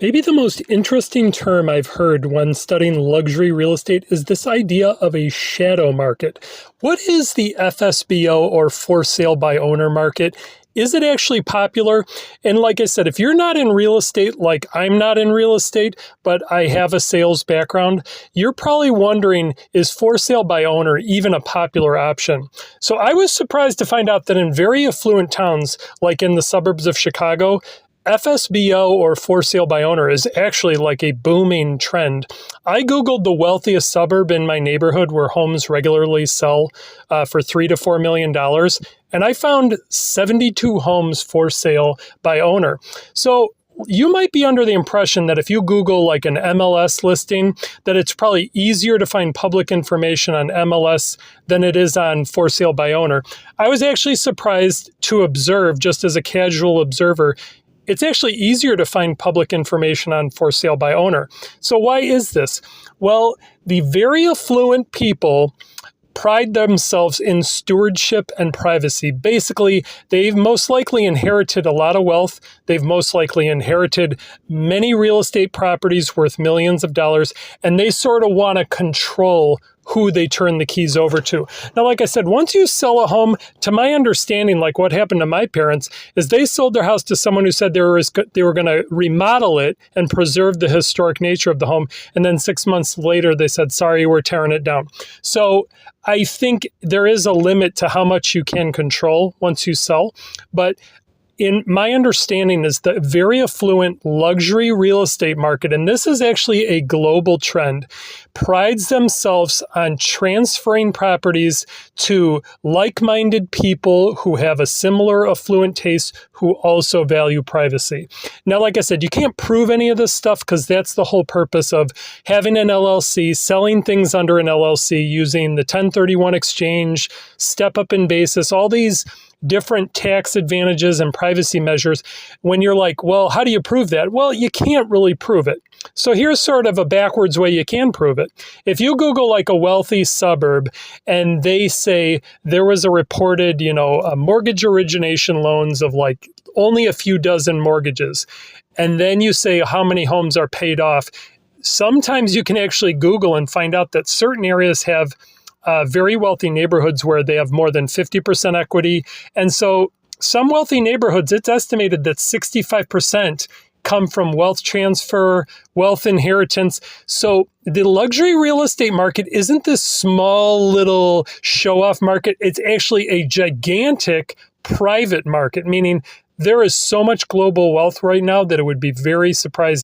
Maybe the most interesting term I've heard when studying luxury real estate is this idea of a shadow market. What is the FSBO, or for sale by owner market? Is it actually popular? And like I said, if you're not in real estate, like I'm not in real estate, but I have a sales background, you're probably wondering, is for sale by owner even a popular option? So I was surprised to find out that in very affluent towns, like in the suburbs of Chicago, FSBO, or for sale by owner, is actually like a booming trend. I Googled the wealthiest suburb in my neighborhood where homes regularly sell for $3 to $4 million, and I found 72 homes for sale by owner. So you might be under the impression that if you Google like an MLS listing, that it's probably easier to find public information on MLS than it is on for sale by owner. I was actually surprised to observe, just as a casual observer, it's actually easier to find public information on for sale by owner. So why is this? Well, the very affluent people pride themselves in stewardship and privacy. Basically, they've most likely inherited a lot of wealth. They've most likely inherited many real estate properties worth millions of dollars, and they sort of want to control who they turn the keys over to. Now, like I said, once you sell a home, to my understanding, like what happened to my parents, is they sold their house to someone who said they were going to remodel it and preserve the historic nature of the home. And then 6 months later, they said, sorry, we're tearing it down. So I think there is a limit to how much you can control once you sell. But in my understanding is the very affluent luxury real estate market, and this is actually a global trend, prides themselves on transferring properties to like-minded people who have a similar affluent taste who also value privacy. Now, like I said, you can't prove any of this stuff because that's the whole purpose of having an LLC, selling things under an LLC, using the 1031 exchange, step up in basis, all these different tax advantages and privacy measures. When you're like, well, how do you prove that? Well, you can't really prove it. So here's sort of a backwards way you can prove it. If you Google like a wealthy suburb and they say there was a reported, a mortgage origination loans of like only a few dozen mortgages, and then you say how many homes are paid off, sometimes you can actually Google and find out that certain areas have very wealthy neighborhoods where they have more than 50% equity. And so some wealthy neighborhoods, it's estimated that 65% come from wealth transfer, wealth inheritance. So the luxury real estate market isn't this small little show-off market. It's actually a gigantic private market, meaning there is so much global wealth right now that it would be very surprising